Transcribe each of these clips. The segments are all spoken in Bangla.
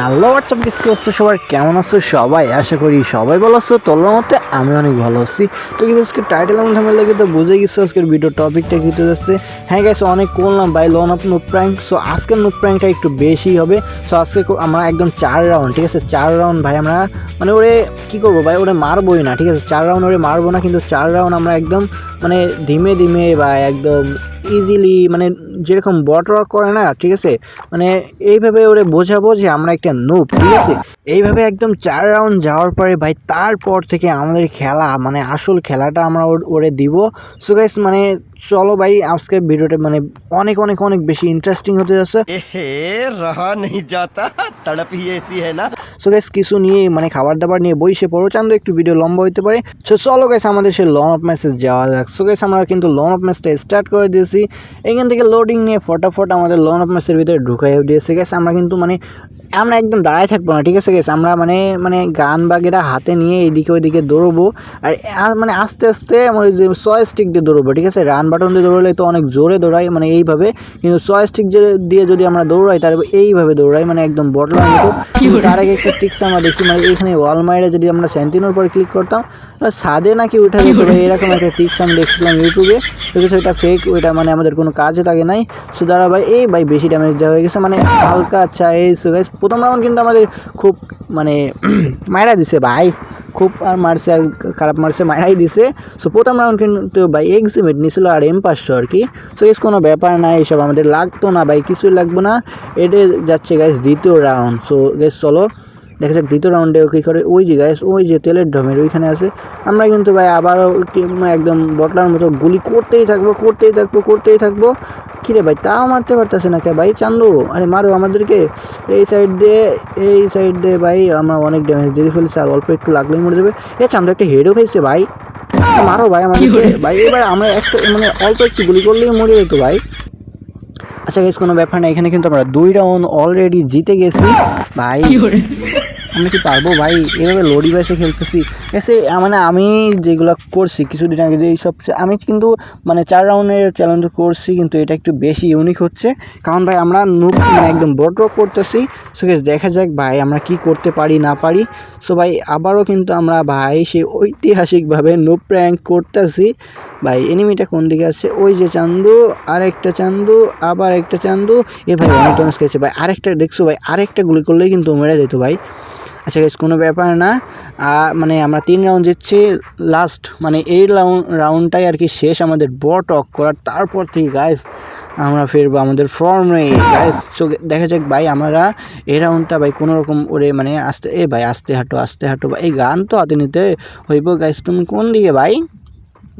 হ্যালো হোয়াটসঅ্যাপ কি অবস্থা সবার, কেমন আছো সবাই? আশা করি সবাই ভালো আছো। তোলার মতে আমি অনেক ভালো আছি। তো কিছু আজকে টাইটেল এবং থাম্বনেল দেখে তো বুঝে গেছো আজকের ভিডিও টপিকটা কী যাচ্ছে। হ্যাঁ গাইস, অনেক করলাম ভাই loan of noob prank. So আজকের নুব প্র্যাঙ্কটা একটু বেশি হবে। সো আজকে আমরা একদম 4 রাউন্ড, ঠিক আছে 4 রাউন্ড ভাই আমরা মানে ওরে কী করবো ভাই, ওরে মারবোই না, ঠিক আছে 4 রাউন্ড ওরে মারবো না, কিন্তু 4 রাউন্ড আমরা একদম মানে ধীমে ধীমে বা একদম ইজিলি মানে যেরকম বট ওয়ার্ক করে না, ঠিক আছে মানে এইভাবে ওরে বোঝাবো যে আমরা একটা নুব, ঠিক আছে। এইভাবে একদম 4 রাউন্ড যাওয়ার পরে ভাই তারপর থেকে আমাদের খেলা মানে আসল খেলাটা আমরা ওরে দিব। সো গাইস মানে চলো ভাই আজকে ভিডিওটা মানে অনেক অনেক অনেক বেশি ইন্টারেস্টিং হতে যাচ্ছে। रहा नहीं जाता तड़प ही ऐसी है ना। সো গাইস কিছু নিয়ে মানে খাবার দাবার নিয়ে বইসে পড়ো, চান্দু একটু ভিডিও লম্বা হতে পারে। সো চলো গাইস আমাদের সেই লন অফ ম্যাচে যাওয়া যাক। সো গাইস আমরা কিন্তু লন অফ ম্যাচটা স্টার্ট করে দিয়েছি। এখান থেকে লোডিং নিয়ে ফটাফট আমাদের লন অফ ম্যাচের ভিতরে ঢুকাইও দিয়েছে গাইস। আমরা কিন্তু মানে আমরা একদম দাঁড়ায় থাকবো না, ঠিক আছে গাইস। আমরা মানে মানে গান বাগেরা হাতে নিয়ে এইদিকে ওইদিকে দৌড়বো, আর মানে আস্তে আস্তে মানে যে সয় স্টিক দিয়ে দৌড়বো, ঠিক আছে। রান বাটন দিয়ে দৌড়লে তো অনেক জোরে দৌড়াই মানে এইভাবে, কিন্তু সয় স্টিক দিয়ে যদি আমরা দৌড়াই তারপর এইভাবে দৌড়াই মানে একদম বটলার মতো। তার আগে একটা ট্রিক্স আমরা দেখি মানে এইখানে ওয়াল মাইরে যদি আমরা সেন্টিনোর পর ক্লিক করতাম তাহলে ছাদে নাকি উঠে যেত ভাই, এরকম একটা ট্রিক্স আমি দেখছিলাম ইউটিউবে। ঠিক আছে, ওইটা ফেক, ওইটা মানে আমাদের কোনো কাজে লাগে নাই। সো দাঁড়া ভাই, এই ভাই বেশি ড্যামেজ দেওয়া হয়ে গেছে মানে হালকা। আচ্ছা এই সো গাইস প্রথম রাউন্ড কিন্তু আমাদের খুব মানে মাইরা দিছে ভাই, খুব আর মারছে আর খারাপ মারছে, মারাই দিছে। সো প্রথম রাউন্ড কিন্তু ভাই এক্সিমেট নিয়েছিল আর M500 আর কি। সো এস কোনো ব্যাপার না, এইসব আমাদের লাগতো না ভাই, কিছুই লাগবে না। এটা যাচ্ছে গাইস দ্বিতীয় রাউন্ড। সো গাইস চলো দেখা যাক দ্বিতীয় রাউন্ডে কী করে। ওই যে গাইস ওই যে তেলের ঢমের ওইখানে আছে। আমরা কিন্তু ভাই আবারও একদম বটলার মতো গুলি করতেই থাকবো। কিরে ভাই তাও মারতে পারতেছে না কে ভাই? চান্দু আরে মারো আমাদেরকে। এই সাইড দিয়ে ভাই আমরা অনেক ড্যামেজ দিয়ে ফেলছি, আর অল্প একটু লাগলেই মরে যাবে। চান্দু একটা হেডও খাইছে ভাই, মারো ভাই আমাদেরকে ভাই। এবার আমরা একটা মানে অল্প একটু গুলি করলেই মরে যেত ভাই। আচ্ছা গাইস কোনো ব্যাপার না, এখানে কিন্তু আমরা 2 রাউন্ড অলরেডি জিতে গেছি ভাই। আমরা কি পারবো ভাই? এভাবে লড়ি বাইসে খেলতেছি এসে মানে আমি যেগুলো করছি কিছুদিন আগে যে সব আমি কিন্তু মানে 4 রাউন্ডের চ্যালেঞ্জ করছি, কিন্তু এটা একটু বেশি ইউনিক হচ্ছে কারণ ভাই আমরা নুব মানে একদম বড় করতেছি। সো গাইস দেখা যাক ভাই আমরা কি করতে পারি না পারি। সো ভাই আবারও কিন্তু আমরা ভাই সেই ঐতিহাসিকভাবে নুব প্র্যাঙ্ক করতেছি ভাই। এনিমিটা কোন দিকে আছে? ওই যে চান্দু, আরেকটা চান্দু, আবার একটা চান্দু। এ ভাই অনেক ড্যামেজ খেয়েছে ভাই। আরেকটা দেখছো ভাই, আরেকটা গুলি করলেই কিন্তু মেরে যেত ভাই। আচ্ছা গাইস কোনো ব্যাপার না, মানে আমরা 3 রাউন্ড জিতছি। লাস্ট মানে এই রাউন্ডটাই আর কি শেষ আমাদের বট অক করার। তারপর থেকে গাইস আমরা ফিরবো আমাদের ফর্মে গাইস। সো দেখা যাক ভাই আমরা এই রাউন্ডটা ভাই কোনো রকম ওরে মানে ভাই আস্তে হাঁটো ভাই। এই গান তো হাতে নিতে হইব গাইস। তুমি কোন দিকে ভাই?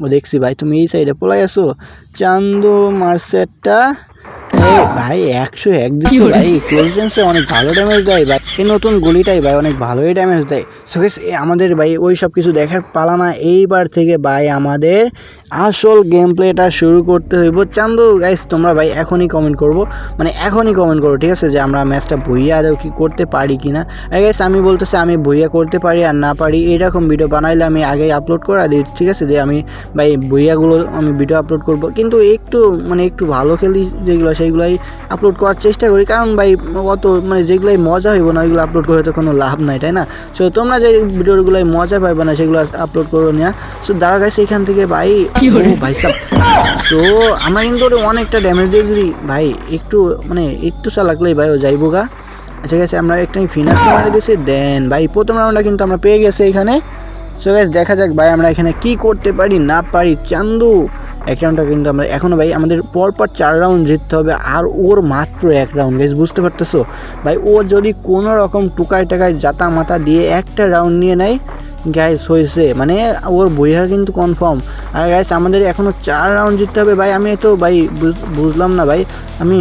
ও দেখছি ভাই তুমি এই সাইডে পলাই আসো। চান্দু মার্সেটটা ভাই 101 দিচ্ছে ভাই। ক্লোজ রেঞ্জে অনেক ভালো ড্যামেজ দেয় ভাই, এই নতুন গুলিটাই ভাই অনেক ভালোই ড্যামেজ দেয়। সো গাইস আমাদের ভাই ওই সব কিছু দেখার পালা না, এইবার থেকে ভাই আমাদের আসল গেম প্লেটা শুরু করতে হইব। চান্দু গাইস তোমরা ভাই এখনই কমেন্ট করবো, মানে এখনই কমেন্ট করো, ঠিক আছে, যে আমরা ম্যাচটা ভুইয়া আদৌ কি করতে পারি কি না। আর গাইস আমি বলতেছি আমি ভুইয়া করতে পারি আর না পারি এরকম ভিডিও বানাইলে আমি আগেই আপলোড করে দিই, ঠিক আছে, যে আমি ভাই ভুইয়াগুলো আমি ভিডিও আপলোড করব, কিন্তু একটু মানে একটু ভালো খেলি যেগুলো সেইগুলোই আপলোড করার চেষ্টা করি, কারণ ভাই অত মানে যেগুলোই মজা হইব না ওইগুলো আপলোড করে তো কোনো লাভ নাই, তাই না? সো তোমরা যে ভিডিওগুলোই মজা পাইবে না সেগুলো আপলোড করো না। সো দাঁড়া গাইস এখান থেকে ভাই ভাই সাব। তো আমরা কিন্তু অনেকটা ড্যামেজ দিয়েছি ভাই, একটু মানে একটু চালাকলেই ভাই ও যাইবো গা। আচ্ছা গেছে আমরা একটা ফিনাশ মারে দিয়েছি দেন ভাই প্রথম রাউন্ডটা কিন্তু আমরা পেয়ে গেছি এখানে। সো গাইস দেখা যাক ভাই আমরা এখানে কি করতে পারি না পারি। চান্দু এক রাউন্ডটা কিন্তু আমরা এখনও ভাই আমাদের পরপর 4 রাউন্ড জিততে হবে, আর ওর মাত্র 1 রাউন্ড গাইস, বুঝতে পারতেছো ভাই? ও যদি কোনো রকম টুকায় টাকায় জাতা মাথা দিয়ে একটা রাউন্ড নিয়ে নেয় গাইস হয়েছে মানে ওর বইয়া কিন্তু কনফার্ম। আর গাইস আমাদের এখনও 4 রাউন্ড জিততে হবে ভাই। আমি তো ভাই বুঝলাম না ভাই, আমি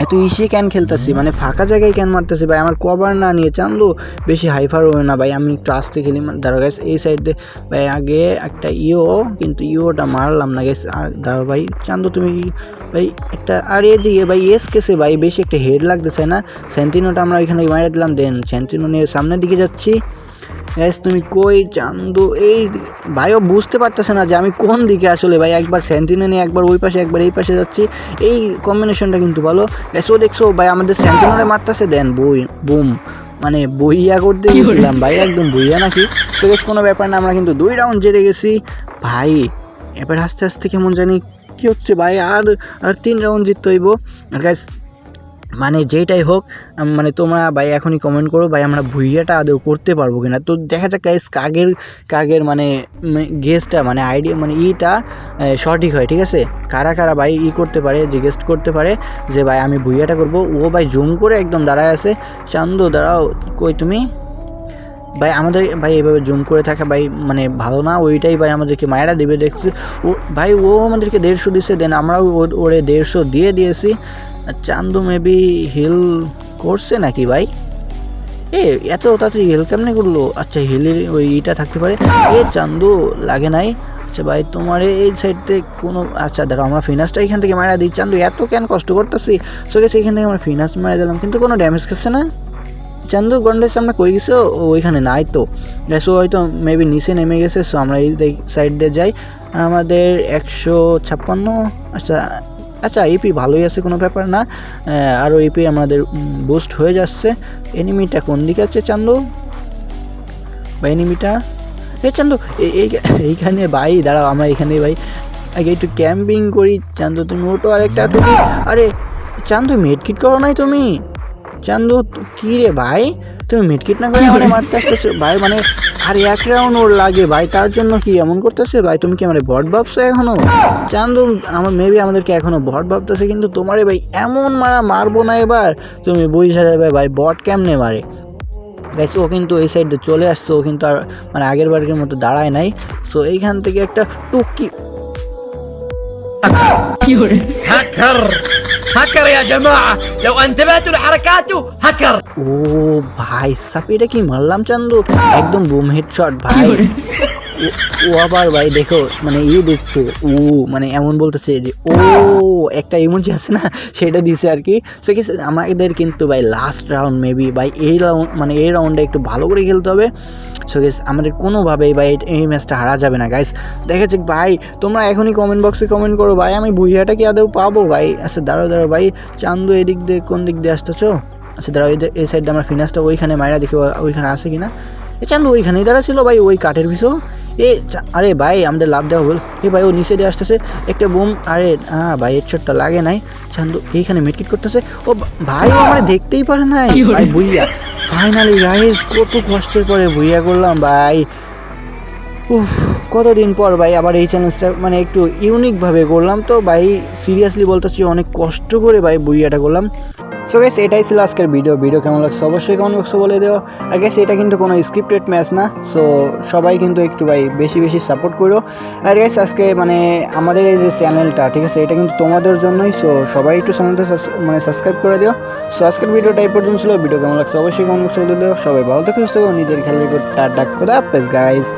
এত ইসে ক্যান খেলতেছি মানে ফাঁকা জায়গায় ক্যান মারতেছি ভাই, আমার কভার না নিয়ে। চান্দু বেশি হাইফার হবে না ভাই, আমি একটু আস্তে খেলি। দাঁড়ো গাইস এই সাইড দিয়ে ভাই আগে একটা কিন্তু ইওটা মারলাম না গাইস। আর দাঁড়ো ভাই চান্দু তুমি ভাই একটা, আর এদিকে ভাই এস কেসে ভাই বেশি একটা হেড লাগতেছে না। সেন্টিনোটা আমরা এখানে মারা দিলাম, দেন সেন্টিনো নিয়ে সামনের দিকে যাচ্ছি। গ্যাস তুমি কই চান্দু এই ভাইও বুঝতে পারতেছে না যে আমি কোন দিকে আসলে ভাই, একবার সেন্টিনে নিয়ে একবার ওই পাশে একবার এই পাশে যাচ্ছি। এই কম্বিনেশনটা কিন্তু ভালো গ্যাস। ও দেখছো ভাই আমাদের সেন্টিনোরে মারতেছে, দেন বুম মানে বইয়া করতে গেছিলাম ভাই, একদম বইয়া নাকি। সো গ্যাস কোনো ব্যাপার না, আমরা কিন্তু 2 রাউন্ড জিতে গেছি ভাই। এবার আস্তে আস্তে কেমন জানি কি হচ্ছে ভাই, আর 3 রাউন্ড জিততে হইব। আর গ্যাস মানে যেটাই হোক মানে তোমরা ভাই এখনই কমেন্ট করো ভাই আমরা ভুইয়াটা আদৌ করতে পারবো কিনা। তো দেখা যাক গাইস কাগের মানে গেস্টটা মানে আইডিয়া মানে ইটা সঠিক হয়, ঠিক আছে। কারা কারা ভাই করতে পারে, যে গেস্ট করতে পারে যে ভাই আমি ভুইয়াটা করব। ও ভাই জুম করে একদম দাঁড়ায় আছে। চান্দু দাঁড়াও, কই তুমি ভাই? আমাদের ভাই এভাবে জুম করে থাকা ভাই মানে ভালো না, ওইটাই ভাই আমাদেরকে মায়েরা দেবে দেখছি। ও ভাই ও আমাদেরকে 150 দিচ্ছে, দেন আমরাও ওরে 150 দিয়েছি। চান্দু মেবি হিল করছে নাকি ভাই? এত তাড়াতাড়ি হিল কেমনে করলো? আচ্ছা হিলের ওই ইটা থাকতে পারে। চান্দু লাগে নাই। আচ্ছা ভাই তোমার এই সাইডে কোনো, আচ্ছা দেখো আমরা ফিনাসটা এখান থেকে মারা দিই। চান্দু এত কেন কষ্ট করতেছি? সো গেছে এখান থেকে আমরা ফিনাস মারা দিলাম, কিন্তু কোনো ড্যামেজ খাচ্ছে না। চান্দু গন্ডের সামনে কই গেছে? ও ওইখানে নাই তো। সো হয়তো মেবি নিচে নেমে গেছে। সো আমরা এই সাইড দিয়ে যাই। আমাদের 156। আচ্ছা আচ্ছা ইপি ভালোই আছে, কোনো ব্যাপার না। আরও ইপি আমাদের বুস্ট হয়ে যাচ্ছে। এনিমিটা কোন দিকে আছে চান্দু? বা এনিমিটা চান্দু এইখানে ভাই, দাঁড়াও আমরা এখানে ভাই আগে একটু ক্যাম্পিং করি। চান্দু তুমি ওটো আরেকটা টুকি। আরে চান্দু মেডকিট করো নাই তুমি? চান্দু কী রে ভাই, তুমি মিডকিট না করে মানে মারতে আসতেছো ভাই? মানে আর 1 রাউন্ড ওর লাগে ভাই, তার জন্য কি এমন করতেছে ভাই? তুমি কি আমার বট ভাবছো এখনো? চান্দু আমার মেবি আমাদেরকে এখনো বট ভাবতেছে, কিন্তু তোমারে ভাই এমন মারবো না এবার, তুমি বুঝে যাবে ভাই বট কেমনে মারে। গাইস ও কিন্তু এই সাইডে চলে আসছে, ও কিন্তু আর মানে আগের বারের মতো দাঁড়ায় নাই। সো এইখান থেকে একটা টুকি هاكر هاكر يا جماعة لو انتبهتوا لحركاته هاكر ও ভাই সাপ, এটা কি মারলাম চান্দু, একদম বুম হেডশট ভাই। ও আবার ভাই দেখো মানে দেখছো ও মানে এমন বলতেছে যে ও একটা ইমোজি আছে না, সেটা দিছে আর কি। সে কি আমাদের কিন্তু ভাই লাস্ট রাউন্ড মেবি ভাই এই রাউন্ড মানে এই রাউন্ডে একটু ভালো করে খেলতে হবে। সো গেস আমাদের কোনোভাবেই ভাই এই ম্যাচটা হারা যাবে না গাইস। দেখা যাক ভাই, তোমরা এখনই কমেন্ট বক্সে কমেন্ট করো ভাই আমি ভুইয়াটা কি আদৌ পাবো ভাই। আচ্ছা দাঁড়াও ভাই, চান্দু এদিক দিয়ে কোন দিক দিয়ে আসতেছো? আচ্ছা দাঁড়াও এই সাইডে আমরা ফিনাসটা ওইখানে মাইরা দেখি ওইখানে আছে কিনা। চান্দু ওইখানেই দাঁড়া ছিল ভাই ওই কাঠের পিছু। আরে ভাই আমাদের লাভ দেওয়া হল। ভাই ও নিচে দিয়ে আসতেছে একটা বুম। আরে হ্যাঁ ভাই হেডশটটা লাগে নাই। চান্দু এইখানে মিটকিট করতেছে। ও ভাই ও আমার দেখতেই পারে নাই ভাই। ভুইয়া ফাইনালি গাইস, কত কষ্টের পরে ভুইয়া করলাম ভাই। কতদিন পর ভাই আবার এই চ্যালেঞ্জটা মানে একটু ইউনিকভাবে করলাম। তো ভাই সিরিয়াসলি বলতেছি অনেক কষ্ট করে ভাই ভুইয়াটা করলাম। সো গাইস এটাই ছিল আজকের ভিডিও কেমন লাগছে অবশ্যই কমেন্ট বক্সে বলে দিও। আর গাইস এটা কিন্তু কোনো স্ক্রিপ্টেড ম্যাচ না, সো সবাই কিন্তু একটু ভাই বেশি সাপোর্ট করো। আর গাইস আজকে মানে আমাদের এই যে চ্যানেলটা, ঠিক আছে, এটা কিন্তু তোমাদের জন্যই। সো সবাই একটু চ্যানেলটা মানে সাবস্ক্রাইব করে দিও। সো আজকের ভিডিওটা এই পর্যন্ত ছিল। ভিডিও কেমন লাগছে অবশ্যই কমেন্ট বক্সে বলে দিও। সবাই ভালো থেকো, সুস্থ থেকো, নিজের খেয়াল রেখো। টাটা, খোদা হাফেজ গাইস।